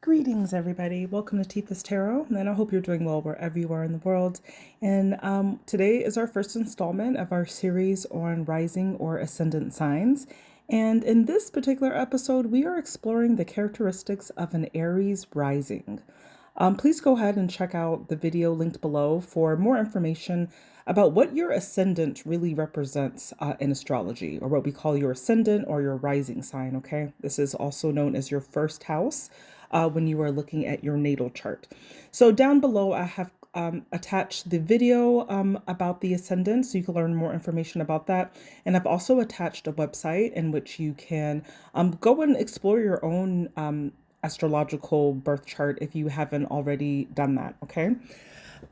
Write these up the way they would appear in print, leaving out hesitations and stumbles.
Greetings, everybody. Welcome to Tifa's Tarot, and I hope you're doing well wherever you are in the world. And today is our first installment of our series on rising or ascendant signs. And in this particular episode, we are exploring the characteristics of an Aries rising. Please go ahead and check out the video linked below for more information about what your ascendant really represents in astrology, or what we call your ascendant or your rising sign, okay? This is also known as your first house when you are looking at your natal chart. So down below, I have attached the video about the ascendant so you can learn more information about that. And I've also attached a website in which you can go and explore your own astrological birth chart if you haven't already done that, okay?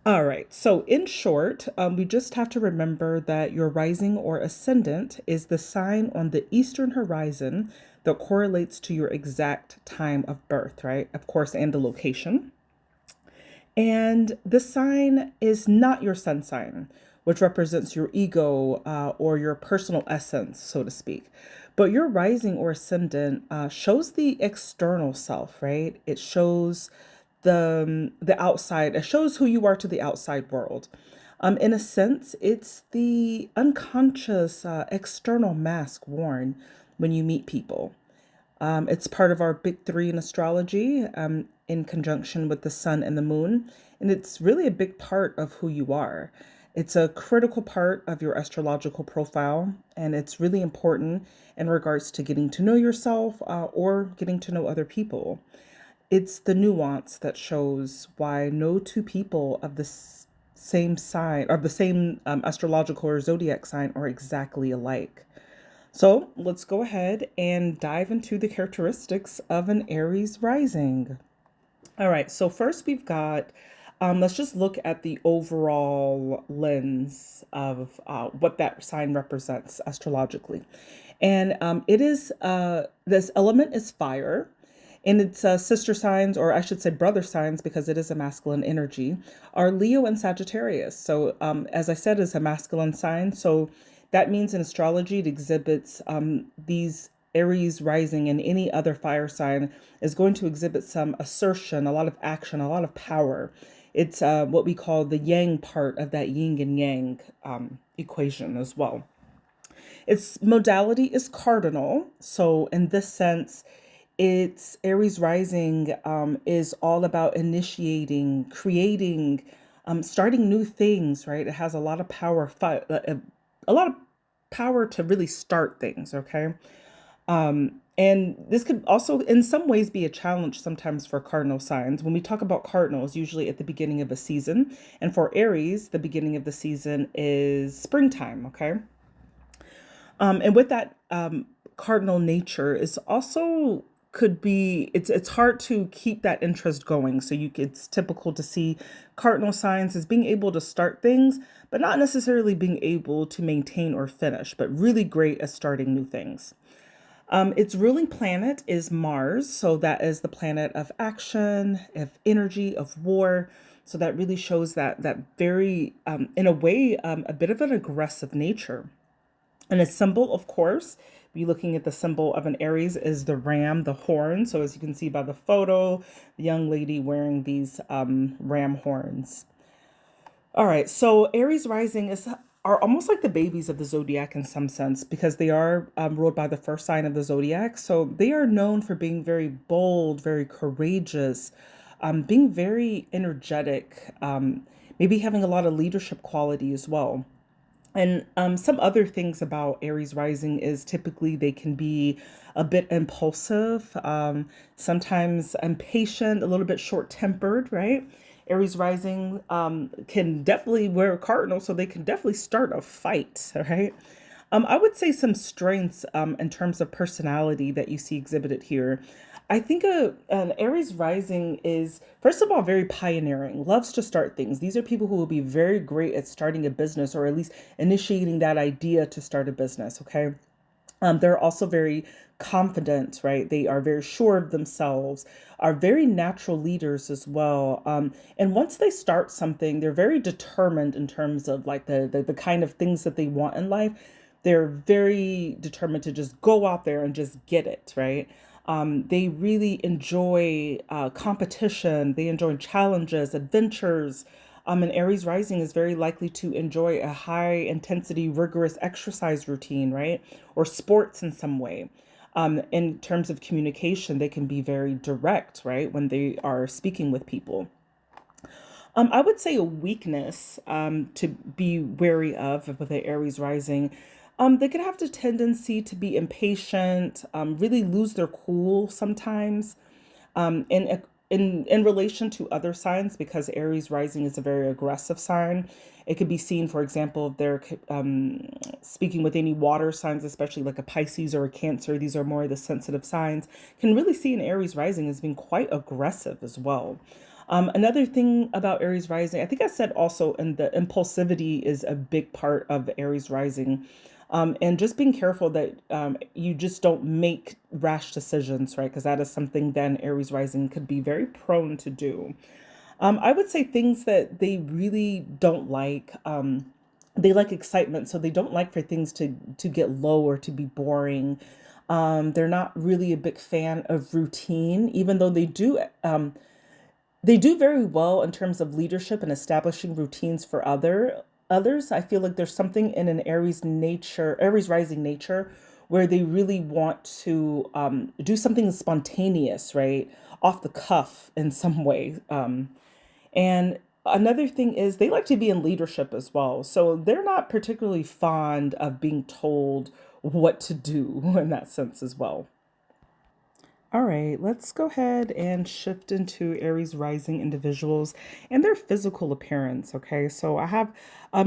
All right, so in short, we just have to remember that your rising or ascendant is the sign on the eastern horizon that correlates to your exact time of birth, right? Of course, and the location. And the sign is not your sun sign, which represents your ego or your personal essence, so to speak. But your rising or ascendant shows the external self, right? It shows the outside. It shows who you are to the outside world. In a sense, it's the unconscious external mask worn when you meet people. It's part of our big three in astrology, in conjunction with the sun and the moon. And it's really a big part of who you are. It's a critical part of your astrological profile, and it's really important in regards to getting to know yourself or getting to know other people. It's the nuance that shows why no two people of the same sign, or the same astrological or zodiac sign, are exactly alike. So let's go ahead and dive into the characteristics of an Aries rising. All right, so first we've got, let's just look at the overall lens of what that sign represents astrologically. And this element is fire. And its sister signs, or I should say brother signs, because it is a masculine energy, are Leo and Sagittarius. So, as I said, is a masculine sign. So that means in astrology, it exhibits these Aries rising, and any other fire sign is going to exhibit some assertion, a lot of action, a lot of power. It's what we call the yang part of that yin and yang equation as well. Its modality is cardinal. So in this sense, it's Aries rising is all about initiating, creating, starting new things, right? It has a lot of power, a lot of power to really start things, okay? And this could also, in some ways, be a challenge sometimes for cardinal signs. When we talk about cardinals, usually at the beginning of a season, and for Aries, the beginning of the season is springtime, okay? And with that cardinal nature is also could be it's hard to keep that interest going. So it's typical to see cardinal signs as being able to start things, but not necessarily being able to maintain or finish, but really great at starting new things. Its ruling planet is Mars, so that is the planet of action, of energy, of war. So that really shows that very, in a way, a bit of an aggressive nature. And a symbol, of course, be looking at the symbol of an Aries is the ram, the horn. So as you can see by the photo, the young lady wearing these ram horns. All right, so Aries rising are almost like the babies of the zodiac in some sense, because they are ruled by the first sign of the zodiac. So they are known for being very bold, very courageous, being very energetic, maybe having a lot of leadership quality as well. And some other things about Aries rising is typically they can be a bit impulsive, sometimes impatient, a little bit short-tempered, right? Aries rising can definitely wear a cardinal, so they can definitely start a fight, right? I would say some strengths in terms of personality that you see exhibited here. I think an Aries rising is, first of all, very pioneering, loves to start things. These are people who will be very great at starting a business, or at least initiating that idea to start a business, okay? They're also very confident, right? They are very sure of themselves, are very natural leaders as well. And once they start something, they're very determined in terms of like the kind of things that they want in life. They're very determined to just go out there and just get it, right? They really enjoy competition. They enjoy challenges, adventures. And Aries rising is very likely to enjoy a high intensity, rigorous exercise routine, right? Or sports in some way. In terms of communication, they can be very direct, right? When they are speaking with people. I would say a weakness to be wary of with the Aries rising. They could have the tendency to be impatient, really lose their cool sometimes, in relation to other signs, because Aries rising is a very aggressive sign. It could be seen, for example, if they're speaking with any water signs, especially like a Pisces or a Cancer. These are more of the sensitive signs. Can really see an Aries rising as being quite aggressive as well. Another thing about Aries rising, I think I said also, and the impulsivity is a big part of Aries rising. And just being careful that you just don't make rash decisions, right? Because that is something then Aries rising could be very prone to do. I would say things that they really don't like. They like excitement, so they don't like for things to get low or to be boring. They're not really a big fan of routine, even though they do very well in terms of leadership and establishing routines for others. I feel like there's something in an Aries rising nature, where they really want to do something spontaneous, right, off the cuff in some way. And another thing is they like to be in leadership as well, so they're not particularly fond of being told what to do in that sense as well. All right, let's go ahead and shift into Aries rising individuals and their physical appearance. Okay, so I have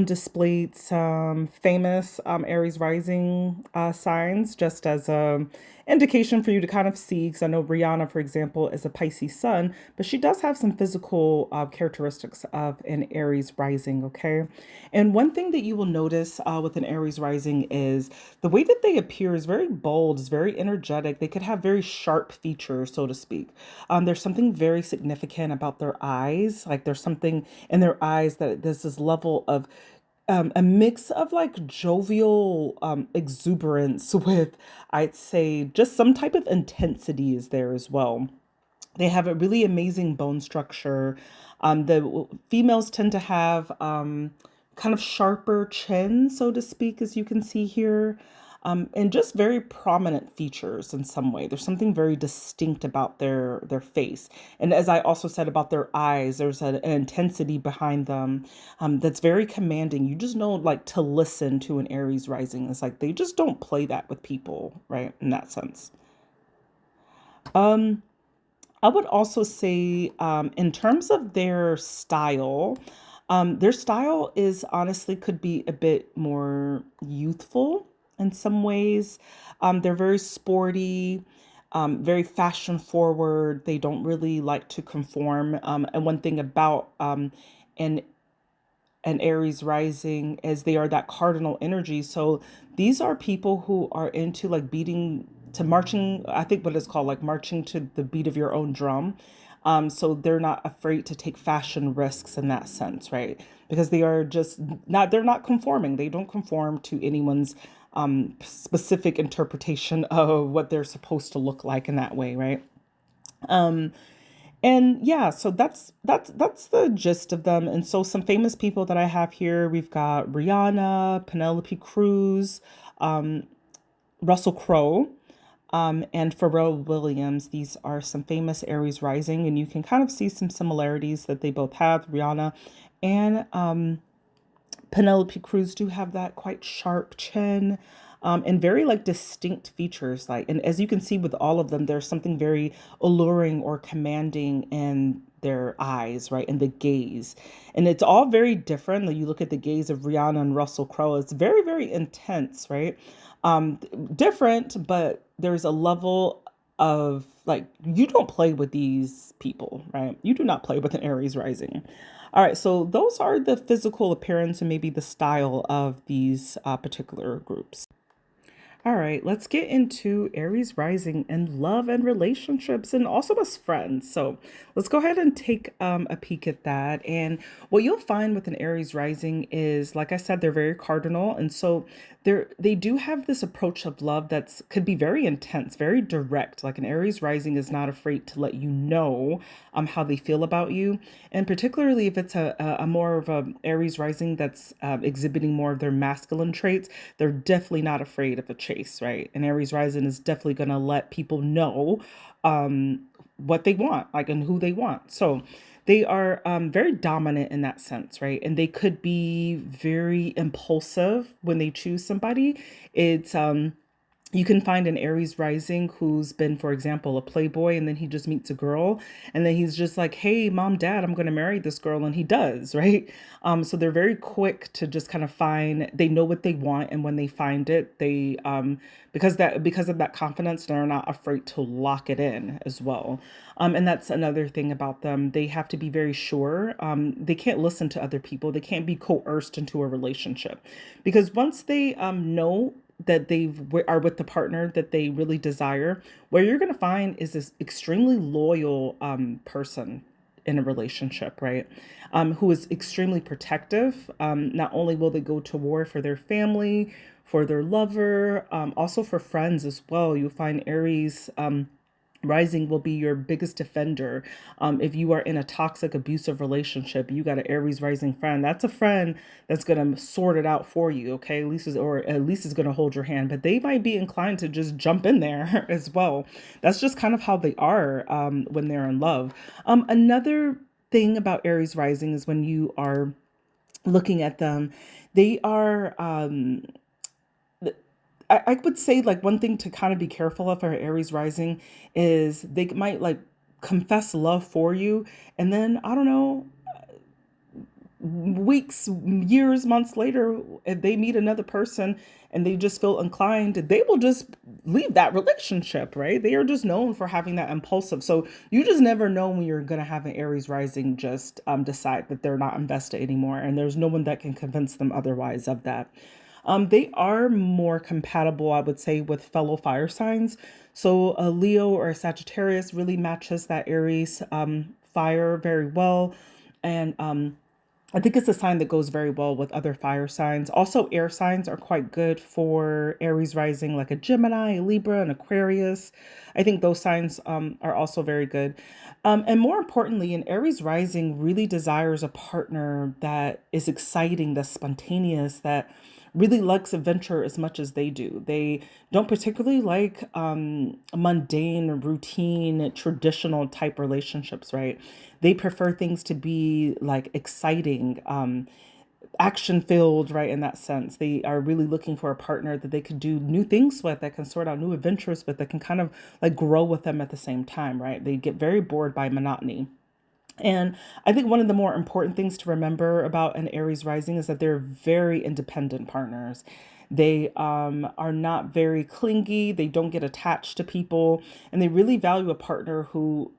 displayed some famous Aries rising signs just as a indication for you to kind of see. Because I know Rihanna, for example, is a Pisces sun, but she does have some physical characteristics of an Aries rising. Okay, and one thing that you will notice with an Aries rising is the way that they appear is very bold, is very energetic. They could have very sharp features, so to speak. There's something very significant about their eyes. Like there's something in their eyes that there's this level of a mix of like jovial exuberance with, I'd say, just some type of intensity is there as well. They have a really amazing bone structure. The females tend to have kind of sharper chin, so to speak, as you can see here, and just very prominent features in some way. There's something very distinct about their face, and as I also said about their eyes, there's an intensity behind them that's very commanding. You just know, like, to listen to an Aries rising. It's like they just don't play that with people, right? In that sense. Um, I would also say, in terms of their style is honestly could be a bit more youthful in some ways. They're very sporty, very fashion forward. They don't really like to conform. And one thing about an and Aries rising as they are that cardinal energy. So these are people who are into like beating to marching, I think what it's called, like marching to the beat of your own drum. So they're not afraid to take fashion risks in that sense, right? Because they are just they're not conforming. They don't conform to anyone's specific interpretation of what they're supposed to look like in that way, right? Um, and yeah, so that's the gist of them. And so some famous people that I have here, we've got Rihanna, Penelope Cruz, um, Russell Crowe, and Pharrell Williams. These are some famous Aries rising, and you can kind of see some similarities that they both have. Rihanna and Penelope Cruz do have that quite sharp chin, and very like distinct features. Like, and as you can see with all of them, there's something very alluring or commanding in their eyes, right? And the gaze. And it's all very different. Like you look at the gaze of Rihanna and Russell Crowe, it's very, very intense, right? Um, Different, but there's a level of like, you don't play with these people, right? You do not play with an Aries rising. All right, so those are the physical appearance and maybe the style of these particular groups. All right, let's get into Aries rising and love and relationships and also as friends. So let's go ahead and take a peek at that. And what you'll find with an Aries rising is, like I said, they're very cardinal. And so they do have this approach of love that's could be very intense, very direct. Like an Aries rising is not afraid to let you know how they feel about you. And particularly if it's a more of a Aries rising that's exhibiting more of their masculine traits, they're definitely not afraid of a chase, right? And Aries rising is definitely going to let people know what they want, like, and who they want. So they are very dominant in that sense, right? And they could be very impulsive when they choose somebody. It's You can find an Aries rising who's been, for example, a playboy, and then he just meets a girl, and then he's just like, "Hey, mom, dad, I'm going to marry this girl," and he does, right? So they're very quick to just kind of find. They know what they want, and when they find it, they because of that confidence, they're not afraid to lock it in as well. And that's another thing about them. They have to be very sure. They can't listen to other people. They can't be coerced into a relationship, because once they know that are with the partner that they really desire, what you're going to find is this extremely loyal person in a relationship, right? Who is extremely protective. Not only will they go to war for their family, for their lover, also for friends as well. You'll find Aries rising will be your biggest defender. If you are in a toxic, abusive relationship, you got an Aries rising friend. That's a friend that's gonna sort it out for you, okay? At least is gonna hold your hand, but they might be inclined to just jump in there as well. That's just kind of how they are when they're in love. Another thing about Aries rising is when you are looking at them, they are I would say like one thing to kind of be careful of for Aries rising is they might like confess love for you, and then I don't know, weeks, years, months later, if they meet another person and they just feel inclined, they will just leave that relationship, right? They are just known for having that impulsive. So you just never know when you're going to have an Aries rising just decide that they're not invested anymore. And there's no one that can convince them otherwise of that. They are more compatible, I would say, with fellow fire signs. So a Leo or a Sagittarius really matches that Aries fire very well. And I think it's a sign that goes very well with other fire signs. Also, air signs are quite good for Aries rising, like a Gemini, a Libra, an Aquarius. I think those signs are also very good. And more importantly, an Aries rising really desires a partner that is exciting, that's spontaneous, that really likes adventure as much as they do. They don't particularly like mundane, routine, traditional type relationships, right? They prefer things to be like exciting, action filled, right? In that sense, they are really looking for a partner that they could do new things with, that can sort out new adventures with, that can kind of like grow with them at the same time, right? They get very bored by monotony. And I think one of the more important things to remember about an Aries rising is that they're very independent partners. They are not very clingy, they don't get attached to people, and they really value a partner who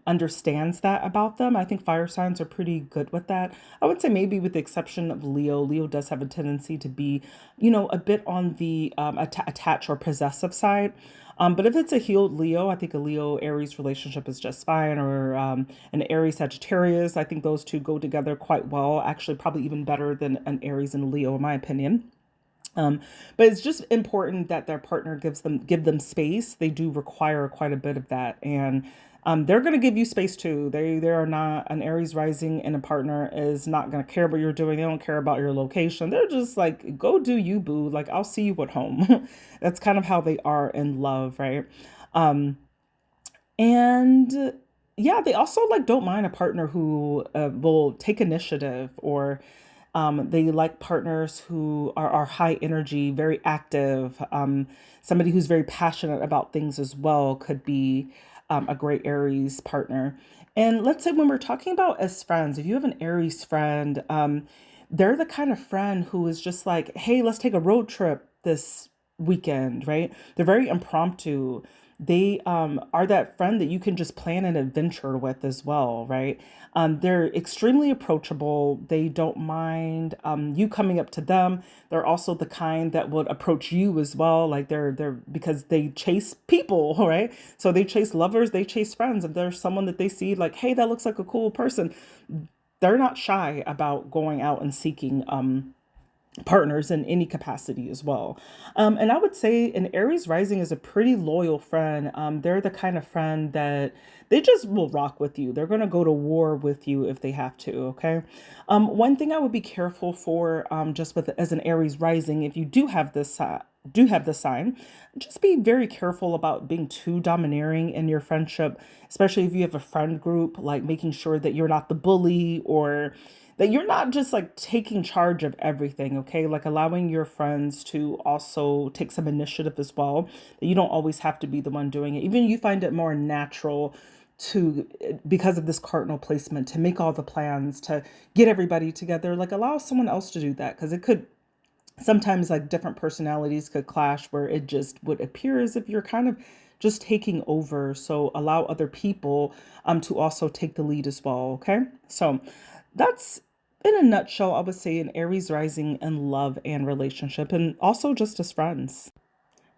understands that about them. I think fire signs are pretty good with that. I would say maybe with the exception of Leo. Leo does have a tendency to be, a bit on the attach or possessive side. But if it's a healed Leo, I think a Leo Aries relationship is just fine, or an Aries Sagittarius. I think those two go together quite well, actually, probably even better than an Aries and a Leo, in my opinion. Um, but it's just important that their partner give them space. They do require quite a bit of that, and they're going to give you space too. They are not an Aries rising, and a partner is not going to care what you're doing. They don't care about your location. They're just like, go do you, boo. Like, I'll see you at home. That's kind of how they are in love, right? Um, and yeah, they also like don't mind a partner who will take initiative, or they like partners who are high energy, very active. Somebody who's very passionate about things as well could be a great Aries partner. And let's say when we're talking about as friends, if you have an Aries friend, they're the kind of friend who is just like, hey, let's take a road trip this weekend, right? They're very impromptu. they are that friend that you can just plan an adventure with as well, right? They're extremely approachable. They don't mind you coming up to them. They're also the kind that would approach you as well. Like they're because they chase people, right? So they chase lovers, they chase friends. If there's someone that they see like, hey, that looks like a cool person, they're not shy about going out and seeking partners in any capacity as well. And I would say an Aries rising is a pretty loyal friend. They're the kind of friend that they just will rock with you. They're going to go to war with you if they have to. Okay. One thing I would be careful for, just with as an Aries rising, if you do have the sign, just be very careful about being too domineering in your friendship, especially if you have a friend group, like making sure that you're not the bully or that you're not just like taking charge of everything, okay? Like allowing your friends to also take some initiative as well. That you don't always have to be the one doing it. Even you find it more natural to, because of this cardinal placement, to make all the plans, to get everybody together. Like allow someone else to do that because it could sometimes like different personalities could clash where it just would appear as if you're kind of just taking over. So allow other people to also take the lead as well. Okay. So that's in a nutshell, I would say an Aries rising in love and relationship and also just as friends.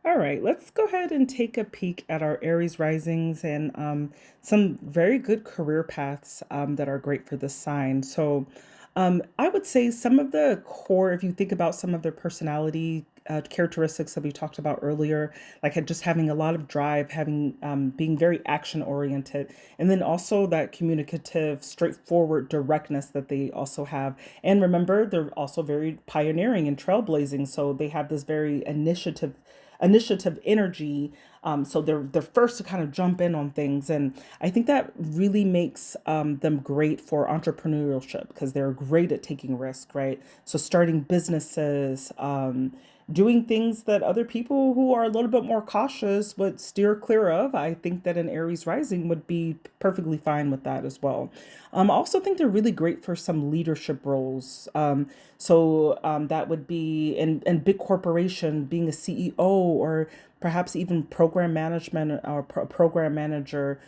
All right, let's go ahead and take a peek at our Aries risings and some very good career paths that are great for this sign. So, I would say some of the core, if you think about some of their personality characteristics that we talked about earlier, like just having a lot of drive, having being very action oriented, and then also that communicative, straightforward directness that they also have. And remember, they're also very pioneering and trailblazing, so they have this very initiative energy. So they're first to kind of jump in on things, and I think that really makes them great for entrepreneurship because they're great at taking risk, right? So starting businesses, doing things that other people who are a little bit more cautious would steer clear of. I think that an Aries rising would be perfectly fine with that as well. I also think they're really great for some leadership roles. That would be in big corporation, being a CEO or perhaps even program management or program manager,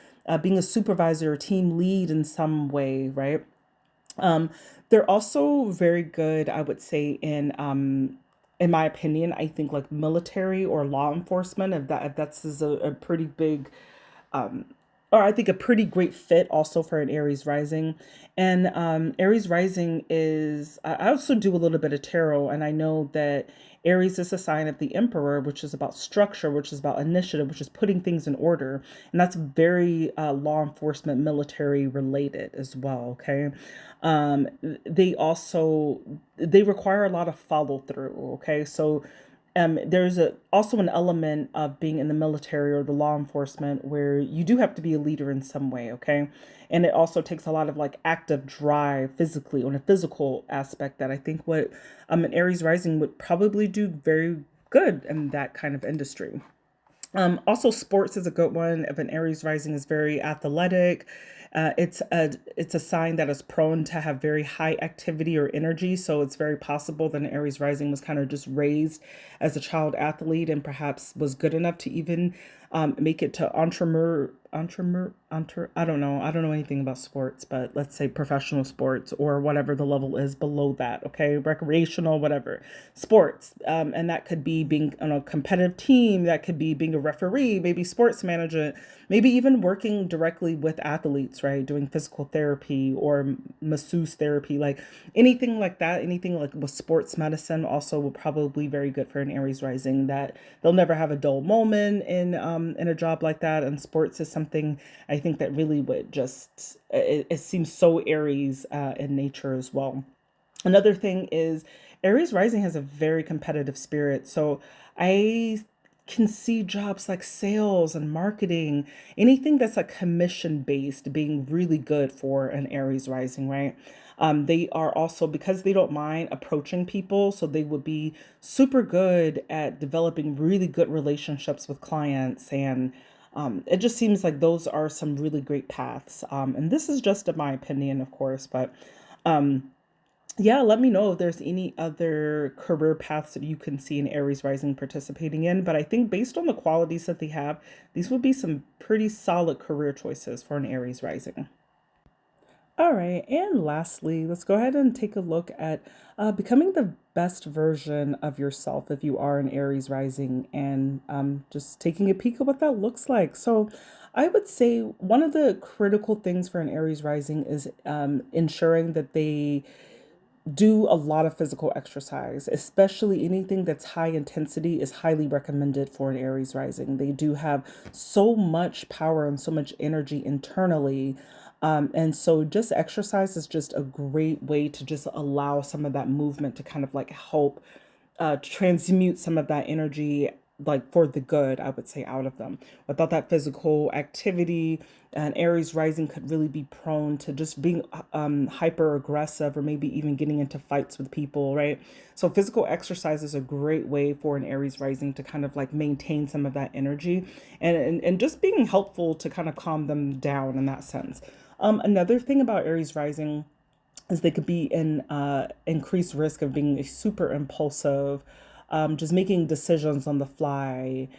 being a supervisor or team lead in some way, right? Um, they're also very good, I would say, in my opinion, I think like military or law enforcement, if that's is a pretty big or I think a pretty great fit also for an Aries rising. And Aries rising is, I also do a little bit of tarot, and I know that Aries is a sign of the Emperor, which is about structure, which is about initiative, which is putting things in order. And that's very law enforcement, military related as well. Okay. Um, they also, they require a lot of follow through. Okay. So there's also an element of being in the military or the law enforcement where you do have to be a leader in some way, okay? And it also takes a lot of like active drive physically on a physical aspect that I think what an Aries rising would probably do very good in that kind of industry. Also, sports is a good one. If an Aries rising is very athletic, it's a sign that is prone to have very high activity or energy. So it's very possible that an Aries rising was kind of just raised as a child athlete and perhaps was good enough to even make it to I don't know anything about sports, but let's say professional sports or whatever the level is below that. Okay, recreational, whatever sports, and that could be being on a competitive team, that could be being a referee, maybe sports management, maybe even working directly with athletes, right? Doing physical therapy or masseuse therapy, like anything like that, anything like with sports medicine also will probably be very good for an Aries rising, that they'll never have a dull moment in a job like that. And sports is something I think that really would just, it seems so Aries in nature as well. Another thing is Aries rising has a very competitive spirit. So I can see jobs like sales and marketing, anything that's like commission based being really good for an Aries rising, right? They are also, because they don't mind approaching people, so they would be super good at developing really good relationships with clients. And it just seems like those are some really great paths. And this is just in my opinion, of course, but Yeah, let me know if there's any other career paths that you can see an Aries rising participating in. But I think based on the qualities that they have, these would be some pretty solid career choices for an Aries rising. All right, and lastly, let's go ahead and take a look at becoming the best version of yourself if you are an Aries rising, and just taking a peek at what that looks like. So, I would say one of the critical things for an Aries rising is ensuring that they do a lot of physical exercise, especially anything that's high intensity is highly recommended for an Aries rising. They do have so much power and so much energy internally. And so just exercise is just a great way to just allow some of that movement to kind of like help transmute some of that energy like for the good, I would say, out of them. Without that physical activity, an Aries rising could really be prone to just being hyper aggressive or maybe even getting into fights with people, right? So physical exercise is a great way for an Aries rising to kind of like maintain some of that energy, and just being helpful to kind of calm them down in that sense. Another thing about Aries rising is they could be in increased risk of being super impulsive, just making decisions on the fly,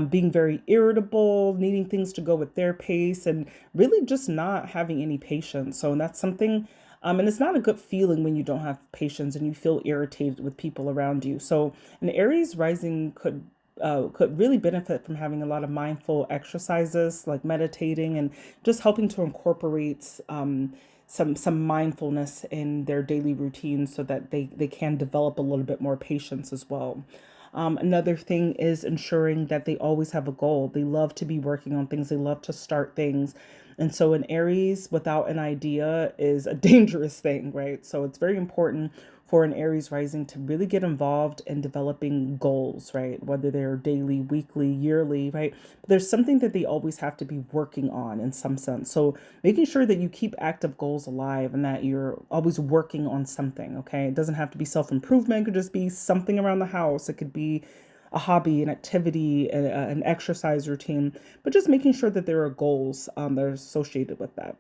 being very irritable, needing things to go with their pace, and really just not having any patience. So, and that's something, and it's not a good feeling when you don't have patience and you feel irritated with people around you. So, an Aries rising could really benefit from having a lot of mindful exercises like meditating and just helping to incorporate some mindfulness in their daily routines so that they can develop a little bit more patience as well. Another thing is ensuring that they always have a goal. They love to be working on things, they love to start things. And so, an Aries without an idea is a dangerous thing, right? So, it's very important for an Aries rising to really get involved in developing goals, right? Whether they're daily, weekly, yearly, right? But there's something that they always have to be working on in some sense. So, making sure that you keep active goals alive and that you're always working on something, okay? It doesn't have to be self improvement, it could just be something around the house, it could be a hobby, an activity, an exercise routine, but just making sure that there are goals that are associated with that.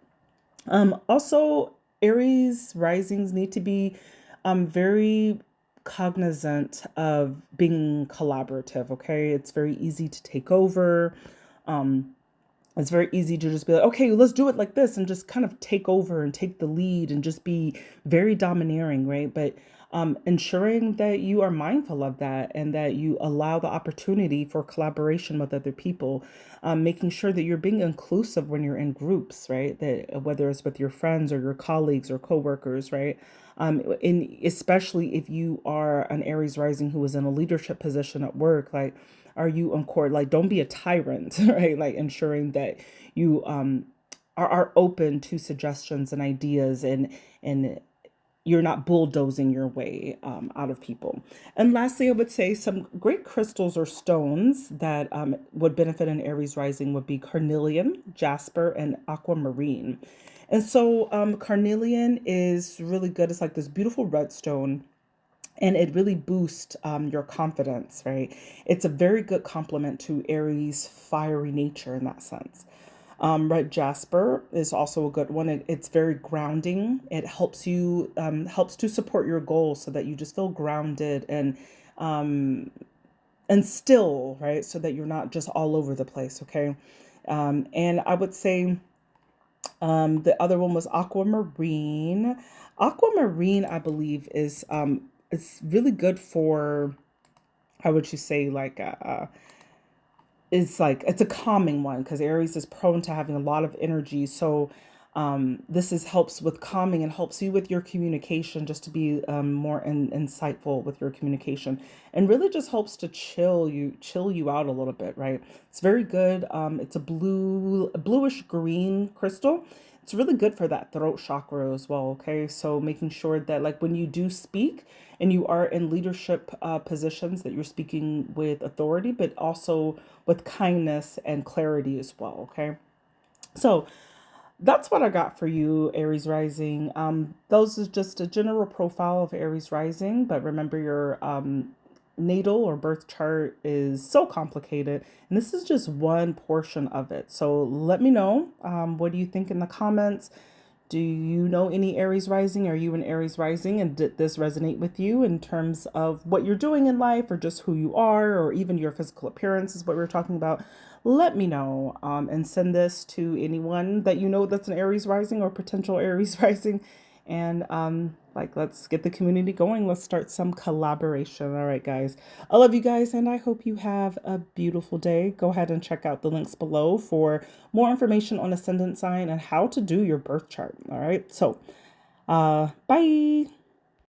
Also, Aries risings need to be very cognizant of being collaborative, okay? It's very easy to take over. Um, it's very easy to just be like, okay, let's do it like this and just kind of take over and take the lead and just be very domineering, right? But ensuring that you are mindful of that and that you allow the opportunity for collaboration with other people, making sure that you're being inclusive when you're in groups, right? That whether it's with your friends or your colleagues or coworkers, right? And especially if you are an Aries rising who is in a leadership position at work, like are you on court? Like, don't be a tyrant, right? Like, ensuring that you are open to suggestions and ideas, and you're not bulldozing your way out of people. And lastly, I would say some great crystals or stones that would benefit an Aries rising would be carnelian, jasper, and aquamarine. And so carnelian is really good. It's like this beautiful red stone and it really boosts your confidence, right? It's a very good complement to Aries' fiery nature in that sense. Red Jasper is also a good one. It's very grounding. It helps you helps to support your goals so that you just feel grounded um, and still, right? So that you're not just all over the place. Okay, and I would say the other one was aquamarine. Aquamarine, I believe, is it's really good for how would you say like it's a calming one because Aries is prone to having a lot of energy. So this is helps with calming and helps you with your communication just to be more insightful with your communication and really just helps to chill you out a little bit, right? It's very good. It's a bluish green crystal. It's really good for that throat chakra as well. Okay, so making sure that like when you do speak and you are in leadership positions that you're speaking with authority, but also with kindness and clarity as well. Okay, so that's what I got for you, Aries Rising. Those is just a general profile of Aries Rising, but remember your natal or birth chart is so complicated, and this is just one portion of it. So let me know what do you think in the comments. Do you know any Aries rising? Are you an Aries rising? And did this resonate with you in terms of what you're doing in life or just who you are or even your physical appearance is what we're talking about? Let me know and send this to anyone that you know that's an Aries rising or potential Aries rising. And let's get the community going. Let's start some collaboration. All right, guys. I love you guys, and I hope you have a beautiful day. Go ahead and check out the links below for more information on ascendant sign and how to do your birth chart. All right. So, bye.